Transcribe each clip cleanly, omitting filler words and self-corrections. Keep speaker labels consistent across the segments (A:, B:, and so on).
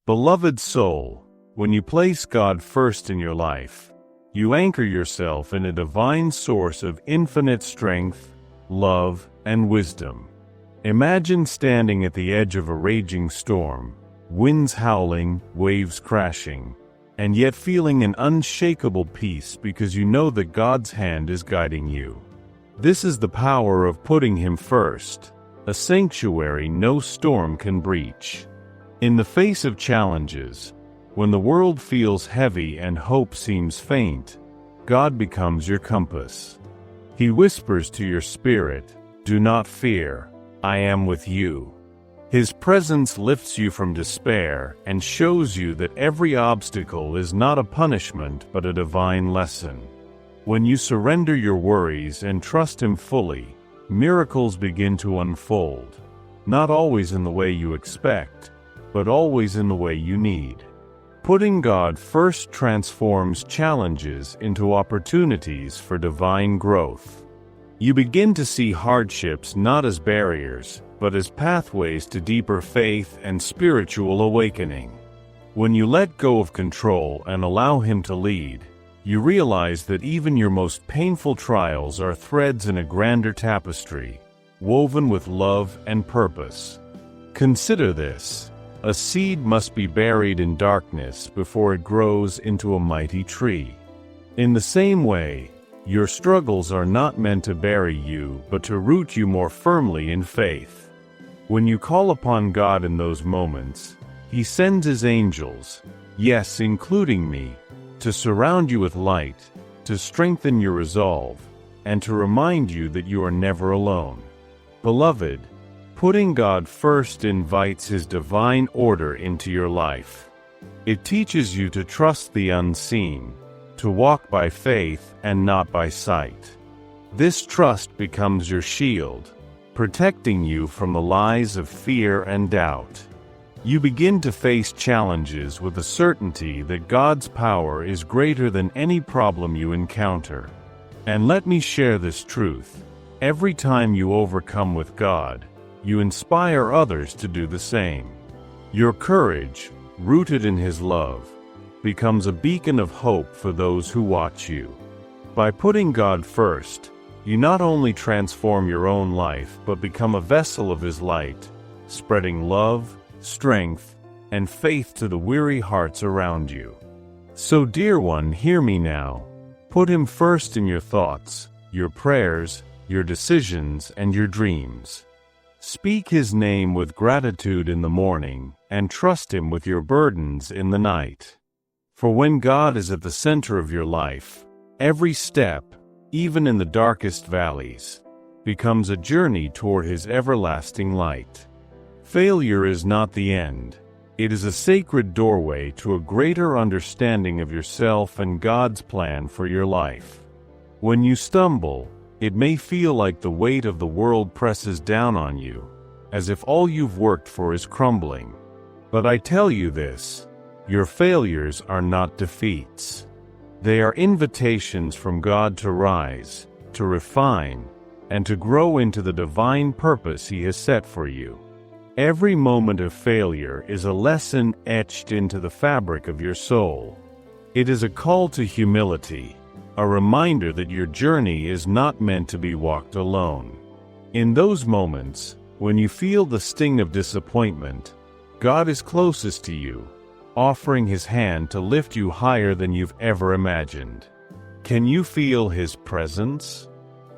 A: Beloved soul, when you place God first in your life, you anchor yourself in a divine source of infinite strength, love, and wisdom. Imagine standing at the edge of a raging storm, winds howling, waves crashing, and yet feeling an unshakable peace because you know that God's hand is guiding you. This is the power of putting Him first, a sanctuary no storm can breach. In the face of challenges, when the world feels heavy and hope seems faint, God becomes your compass. He whispers to your spirit, "Do not fear, I am with you." His presence lifts you from despair and shows you that every obstacle is not a punishment but a divine lesson. When you surrender your worries and trust Him fully, miracles begin to unfold, not always in the way you expect, but always in the way you need. Putting God first transforms challenges into opportunities for divine growth. You begin to see hardships not as barriers, but as pathways to deeper faith and spiritual awakening. When you let go of control and allow Him to lead, you realize that even your most painful trials are threads in a grander tapestry, woven with love and purpose. Consider this: a seed must be buried in darkness before it grows into a mighty tree. In the same way, your struggles are not meant to bury you but to root you more firmly in faith. When you call upon God in those moments, He sends His angels, yes, including me, to surround you with light, to strengthen your resolve, and to remind you that you are never alone. Beloved, putting God first invites His divine order into your life. It teaches you to trust the unseen, to walk by faith and not by sight. This trust becomes your shield, protecting you from the lies of fear and doubt. You begin to face challenges with the certainty that God's power is greater than any problem you encounter. And let me share this truth: every time you overcome with God, you inspire others to do the same. Your courage, rooted in His love, becomes a beacon of hope for those who watch you. By putting God first, you not only transform your own life but become a vessel of His light, spreading love, strength, and faith to the weary hearts around you. So, dear one, hear me now. Put Him first in your thoughts, your prayers, your decisions, and your dreams. Speak His name with gratitude in the morning, and trust Him with your burdens in the night. For when God is at the center of your life, every step, even in the darkest valleys, becomes a journey toward His everlasting light. Failure is not the end. It is a sacred doorway to a greater understanding of yourself and God's plan for your life. When you stumble, it may feel like the weight of the world presses down on you, as if all you've worked for is crumbling. But I tell you this: your failures are not defeats. They are invitations from God to rise, to refine, and to grow into the divine purpose He has set for you. Every moment of failure is a lesson etched into the fabric of your soul. It is a call to humility, a reminder that your journey is not meant to be walked alone. In those moments, when you feel the sting of disappointment, God is closest to you, offering His hand to lift you higher than you've ever imagined. Can you feel His presence?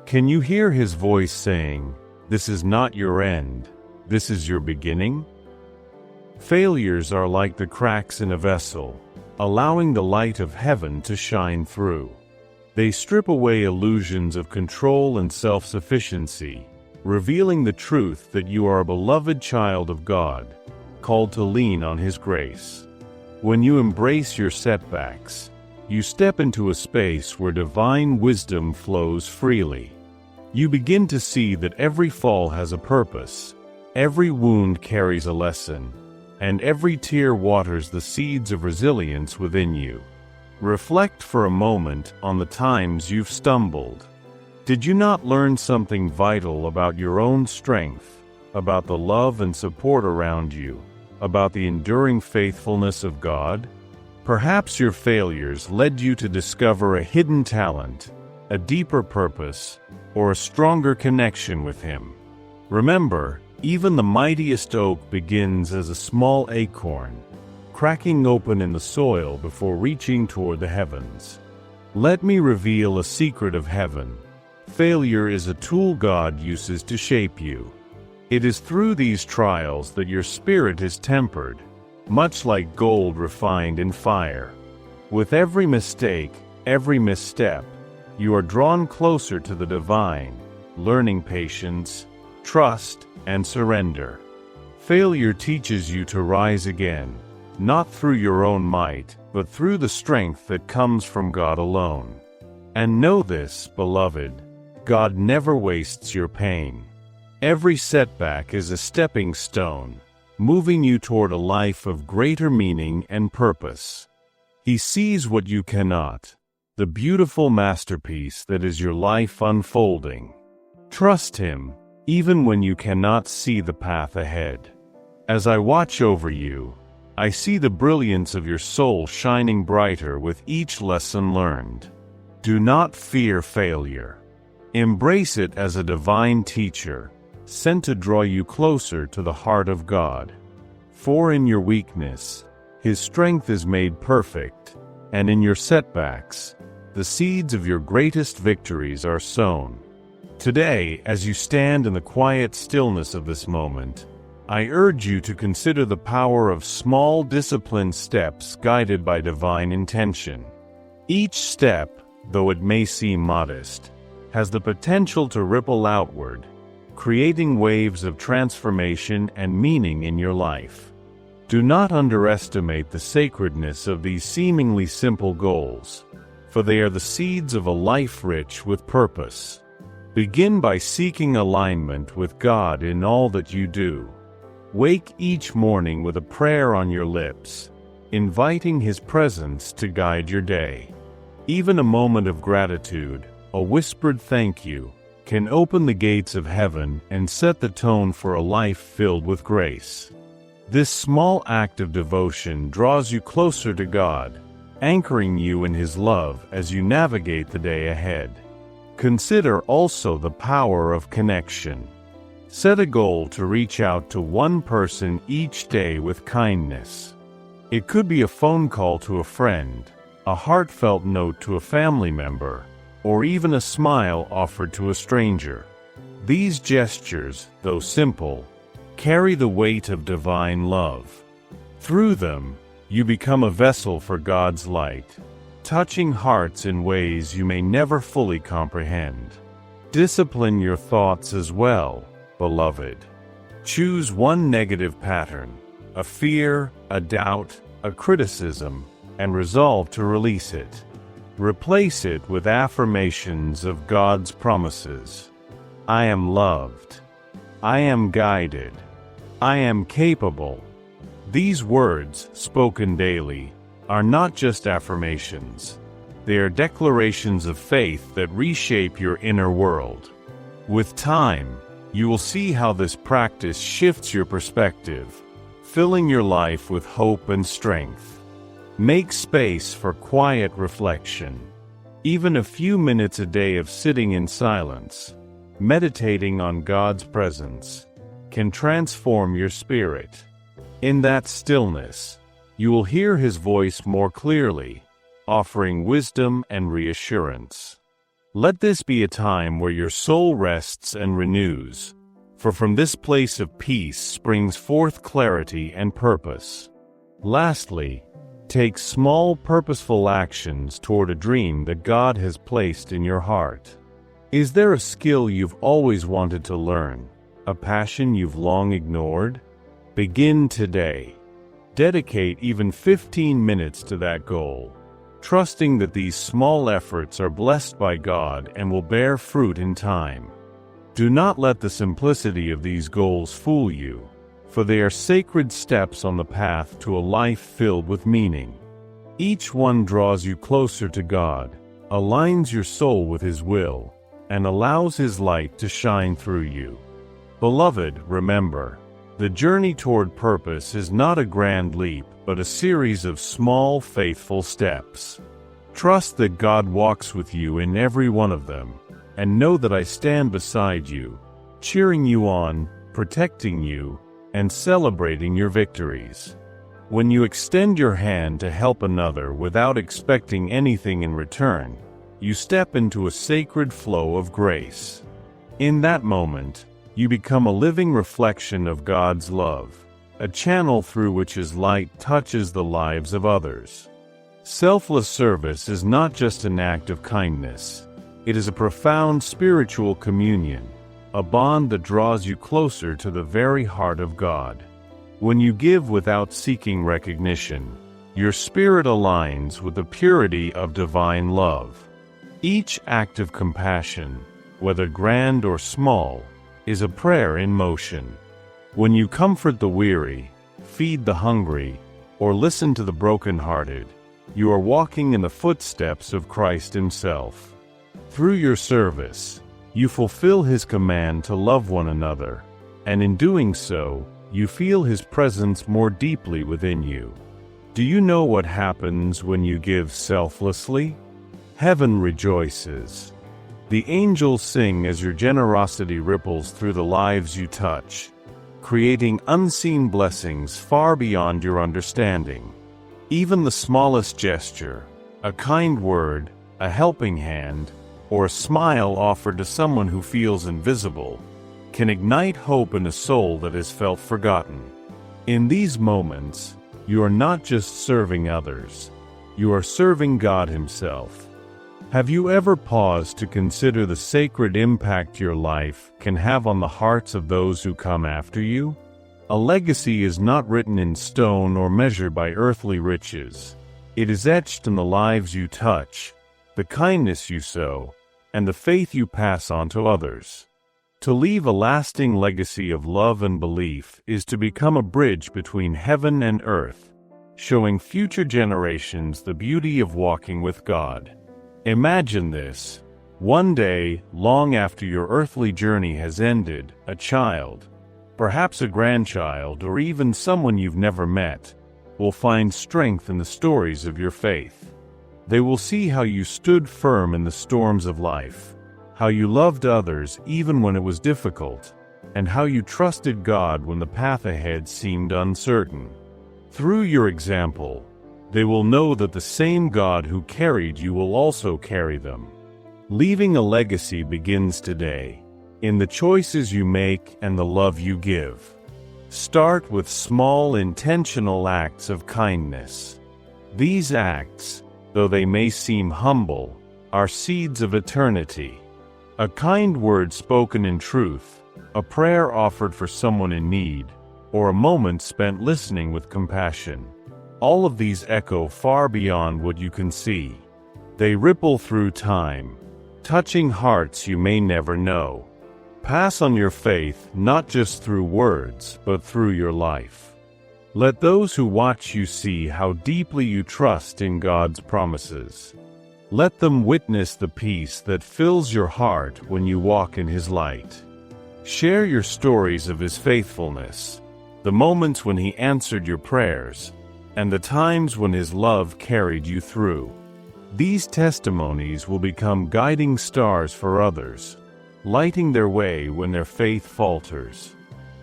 A: Can you hear His voice saying, "This is not your end. This is your beginning"? Failures are like the cracks in a vessel, allowing the light of heaven to shine through. They strip away illusions of control and self-sufficiency, revealing the truth that you are a beloved child of God, called to lean on His grace. When you embrace your setbacks, you step into a space where divine wisdom flows freely. You begin to see that every fall has a purpose, every wound carries a lesson, and every tear waters the seeds of resilience within you. Reflect for a moment on the times you've stumbled. Did you not learn something vital about your own strength, about the love and support around you, about the enduring faithfulness of God? Perhaps your failures led you to discover a hidden talent, a deeper purpose, or a stronger connection with Him. Remember, even the mightiest oak begins as a small acorn, cracking open in the soil before reaching toward the heavens. Let me reveal a secret of heaven. Failure is a tool God uses to shape you. It is through these trials that your spirit is tempered, much like gold refined in fire. With every mistake, every misstep, you are drawn closer to the divine, learning patience, trust, and surrender. Failure teaches you to rise again, not through your own might, but through the strength that comes from God alone. And know this, beloved, God never wastes your pain. Every setback is a stepping stone, moving you toward a life of greater meaning and purpose. He sees what you cannot, the beautiful masterpiece that is your life unfolding. Trust Him, even when you cannot see the path ahead. As I watch over you, I see the brilliance of your soul shining brighter with each lesson learned. Do not fear failure. Embrace it as a divine teacher, sent to draw you closer to the heart of God. For in your weakness, His strength is made perfect, and in your setbacks, the seeds of your greatest victories are sown. Today, as you stand in the quiet stillness of this moment, I urge you to consider the power of small disciplined steps guided by divine intention. Each step, though it may seem modest, has the potential to ripple outward, creating waves of transformation and meaning in your life. Do not underestimate the sacredness of these seemingly simple goals, for they are the seeds of a life rich with purpose. Begin by seeking alignment with God in all that you do. Wake each morning with a prayer on your lips, inviting His presence to guide your day. Even a moment of gratitude, a whispered thank you, can open the gates of heaven and set the tone for a life filled with grace. This small act of devotion draws you closer to God, anchoring you in His love as you navigate the day ahead. Consider also the power of connection. Set a goal to reach out to one person each day with kindness. It could be a phone call to a friend, a heartfelt note to a family member, or even a smile offered to a stranger. These gestures, though simple, carry the weight of divine love. Through them, you become a vessel for God's light, touching hearts in ways you may never fully comprehend. Discipline your thoughts as well, beloved. Choose one negative pattern, a fear, a doubt, a criticism, and resolve to release it. Replace it with affirmations of God's promises. I am loved. I am guided. I am capable. These words, spoken daily, are not just affirmations. They are declarations of faith that reshape your inner world. With time, you will see how this practice shifts your perspective, filling your life with hope and strength. Make space for quiet reflection. Even a few minutes a day of sitting in silence, meditating on God's presence, can transform your spirit. In that stillness, you will hear His voice more clearly, offering wisdom and reassurance. Let this be a time where your soul rests and renews, for from this place of peace springs forth clarity and purpose. Lastly, take small purposeful actions toward a dream that God has placed in your heart. Is there a skill you've always wanted to learn, a passion you've long ignored? Begin today. Dedicate even 15 minutes to that goal, trusting that these small efforts are blessed by God and will bear fruit in time. Do not let the simplicity of these goals fool you, for they are sacred steps on the path to a life filled with meaning. Each one draws you closer to God, aligns your soul with His will, and allows His light to shine through you. Beloved, remember, The journey toward purpose is not a grand leap, but a series of small, faithful steps. Trust that God walks with you in every one of them, and know that I stand beside you, cheering you on, protecting you, and celebrating your victories. When you extend your hand to help another without expecting anything in return, you step into a sacred flow of grace. In that moment, you become a living reflection of God's love, a channel through which His light touches the lives of others. Selfless service is not just an act of kindness. It is a profound spiritual communion, a bond that draws you closer to the very heart of God. When you give without seeking recognition, your spirit aligns with the purity of divine love. Each act of compassion, whether grand or small, is a prayer in motion. When you comfort the weary, feed the hungry, or listen to the brokenhearted, you are walking in the footsteps of Christ Himself. Through your service, you fulfill His command to love one another, and in doing so, you feel His presence more deeply within you. Do you know what happens when you give selflessly? Heaven rejoices. The angels sing as your generosity ripples through the lives you touch, creating unseen blessings far beyond your understanding. Even the smallest gesture, a kind word, a helping hand, or a smile offered to someone who feels invisible, can ignite hope in a soul that has felt forgotten. In these moments, you are not just serving others, you are serving God Himself. Have you ever paused to consider the sacred impact your life can have on the hearts of those who come after you? A legacy is not written in stone or measured by earthly riches. It is etched in the lives you touch, the kindness you sow, and the faith you pass on to others. To leave a lasting legacy of love and belief is to become a bridge between heaven and earth, showing future generations the beauty of walking with God. Imagine this. One day, long after your earthly journey has ended, a child, perhaps a grandchild or even someone you've never met, will find strength in the stories of your faith. They will see how you stood firm in the storms of life, how you loved others even when it was difficult, and how you trusted God when the path ahead seemed uncertain. Through your example, they will know that the same God who carried you will also carry them. Leaving a legacy begins today, in the choices you make and the love you give. Start with small intentional acts of kindness. These acts, though they may seem humble, are seeds of eternity. A kind word spoken in truth, a prayer offered for someone in need, or a moment spent listening with compassion. All of these echo far beyond what you can see. They ripple through time, touching hearts you may never know. Pass on your faith not just through words, but through your life. Let those who watch you see how deeply you trust in God's promises. Let them witness the peace that fills your heart when you walk in His light. Share your stories of His faithfulness, the moments when He answered your prayers, and the times when His love carried you through. These testimonies will become guiding stars for others, lighting their way when their faith falters.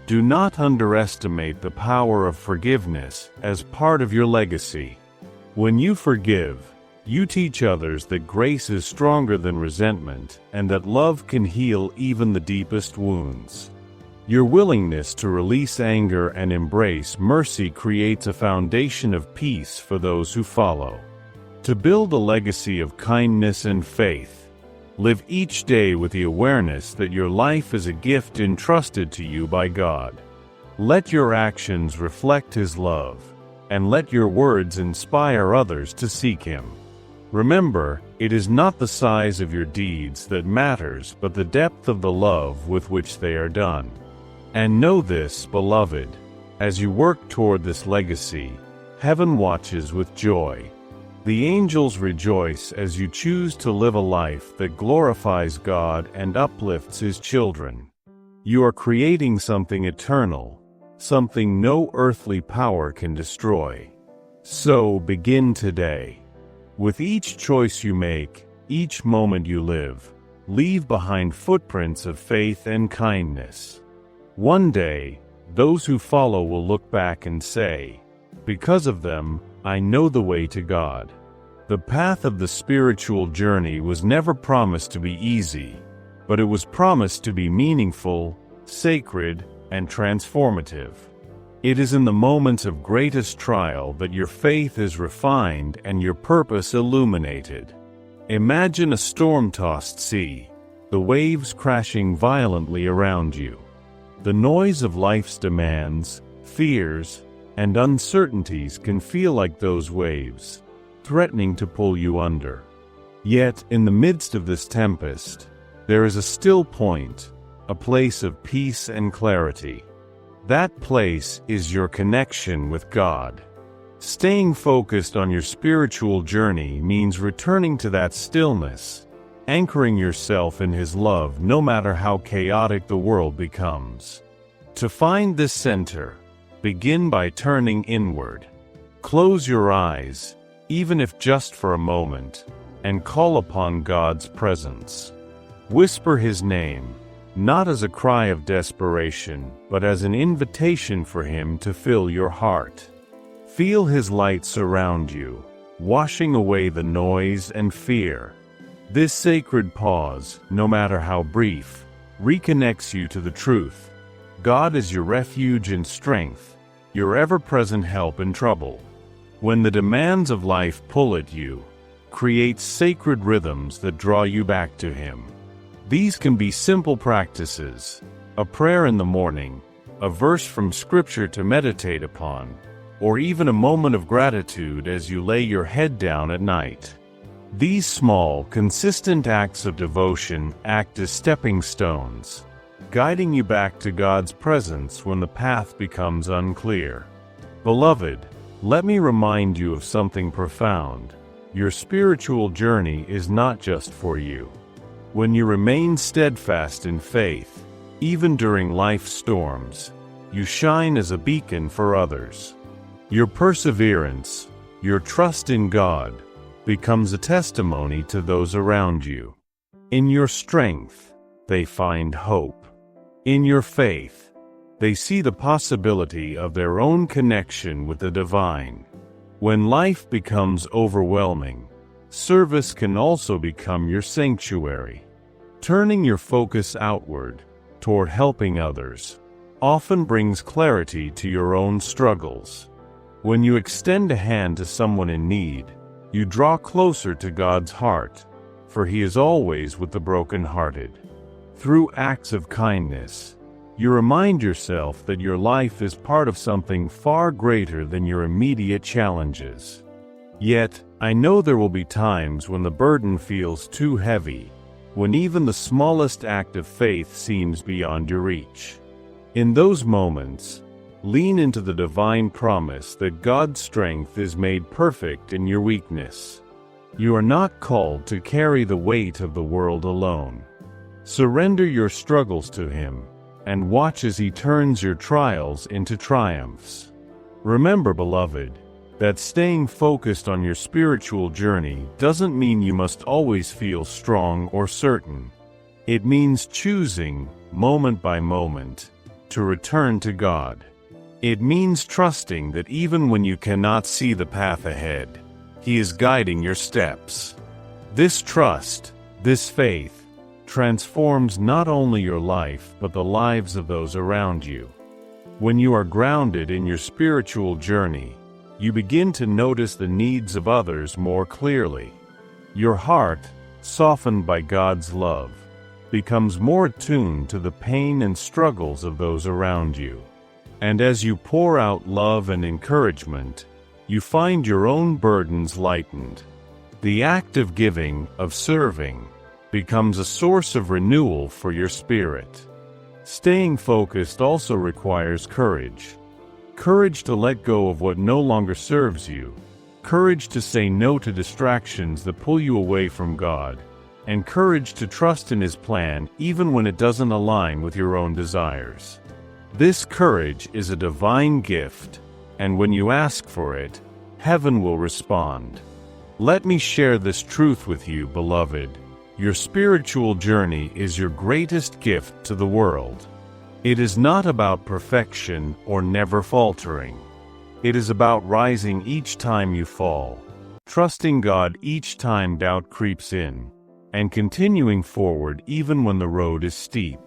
A: Do not underestimate the power of forgiveness as part of your legacy. When you forgive, you teach others that grace is stronger than resentment and that love can heal even the deepest wounds. Your willingness to release anger and embrace mercy creates a foundation of peace for those who follow. To build a legacy of kindness and faith, live each day with the awareness that your life is a gift entrusted to you by God. Let your actions reflect His love, and let your words inspire others to seek Him. Remember, it is not the size of your deeds that matters, but the depth of the love with which they are done. And know this, beloved, as you work toward this legacy, heaven watches with joy. The angels rejoice as you choose to live a life that glorifies God and uplifts His children. You are creating something eternal, something no earthly power can destroy. So begin today. With each choice you make, each moment you live, leave behind footprints of faith and kindness. One day, those who follow will look back and say, "Because of them, I know the way to God." The path of the spiritual journey was never promised to be easy, but it was promised to be meaningful, sacred, and transformative. It is in the moments of greatest trial that your faith is refined and your purpose illuminated. Imagine a storm-tossed sea, the waves crashing violently around you. The noise of life's demands, fears, and uncertainties can feel like those waves, threatening to pull you under. Yet, in the midst of this tempest, there is a still point, a place of peace and clarity. That place is your connection with God. Staying focused on your spiritual journey means returning to that stillness, anchoring yourself in His love no matter how chaotic the world becomes. To find this center, begin by turning inward. Close your eyes, even if just for a moment, and call upon God's presence. Whisper His name, not as a cry of desperation, but as an invitation for Him to fill your heart. Feel His light surround you, washing away the noise and fear. This sacred pause, no matter how brief, reconnects you to the truth. God is your refuge and strength, your ever-present help in trouble. When the demands of life pull at you, create sacred rhythms that draw you back to Him. These can be simple practices, a prayer in the morning, a verse from Scripture to meditate upon, or even a moment of gratitude as you lay your head down at night. These small, consistent acts of devotion act as stepping stones, guiding you back to God's presence when the path becomes unclear. Beloved, let me remind you of something profound. Your spiritual journey is not just for you. When you remain steadfast in faith, even during life's storms, you shine as a beacon for others. Your perseverance, your trust in God, becomes a testimony to those around you. In your strength, they find hope. In your faith, they see the possibility of their own connection with the divine. When life becomes overwhelming, service can also become your sanctuary. Turning your focus outward, toward helping others, often brings clarity to your own struggles. When you extend a hand to someone in need, you draw closer to God's heart, for He is always with the brokenhearted. Through acts of kindness, you remind yourself that your life is part of something far greater than your immediate challenges. Yet, I know there will be times when the burden feels too heavy, when even the smallest act of faith seems beyond your reach. In those moments, lean into the divine promise that God's strength is made perfect in your weakness. You are not called to carry the weight of the world alone. Surrender your struggles to Him, and watch as He turns your trials into triumphs. Remember, beloved, that staying focused on your spiritual journey doesn't mean you must always feel strong or certain. It means choosing, moment by moment, to return to God. It means trusting that even when you cannot see the path ahead, He is guiding your steps. This trust, this faith, transforms not only your life but the lives of those around you. When you are grounded in your spiritual journey, you begin to notice the needs of others more clearly. Your heart, softened by God's love, becomes more attuned to the pain and struggles of those around you. And as you pour out love and encouragement, you find your own burdens lightened. The act of giving, of serving, becomes a source of renewal for your spirit. Staying focused also requires courage. Courage to let go of what no longer serves you. Courage to say no to distractions that pull you away from God. And courage to trust in His plan even when it doesn't align with your own desires. This courage is a divine gift, and when you ask for it, heaven will respond. Let me share this truth with you, beloved. Your spiritual journey is your greatest gift to the world. It is not about perfection or never faltering. It is about rising each time you fall, trusting God each time doubt creeps in, and continuing forward even when the road is steep.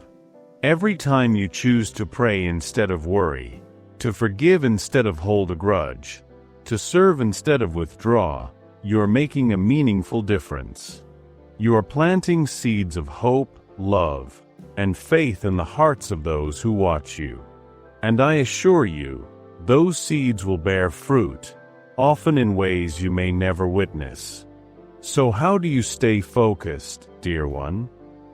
A: Every time you choose to pray instead of worry, to forgive instead of hold a grudge, to serve instead of withdraw, you are making a meaningful difference. You are planting seeds of hope, love, and faith in the hearts of those who watch you. And I assure you, those seeds will bear fruit, often in ways you may never witness. So how do you stay focused, dear one?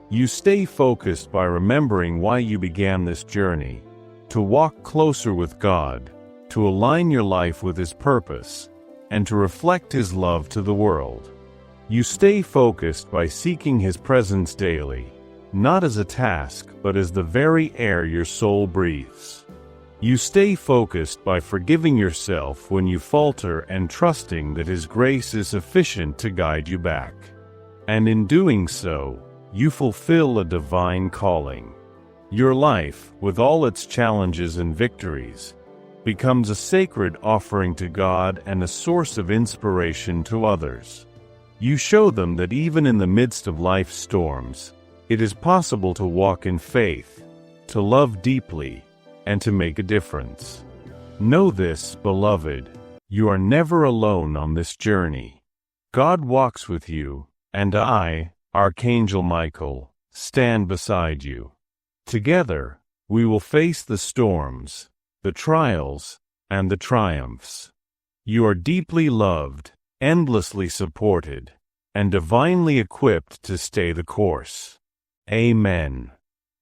A: You stay focused by remembering why you began this journey, to walk closer with God, to align your life with His purpose, and to reflect His love to the world. You stay focused by seeking His presence daily, not as a task, but as the very air your soul breathes. You stay focused by forgiving yourself when you falter and trusting that His grace is sufficient to guide you back. And in doing so, you fulfill a divine calling. Your life, with all its challenges and victories, becomes a sacred offering to God and a source of inspiration to others. You show them that even in the midst of life's storms, it is possible to walk in faith, to love deeply, and to make a difference. Know this, beloved, you are never alone on this journey. God walks with you, and I, Archangel Michael, stand beside you. Together, we will face the storms, the trials, and the triumphs. You are deeply loved, endlessly supported, and divinely equipped to stay the course. Amen.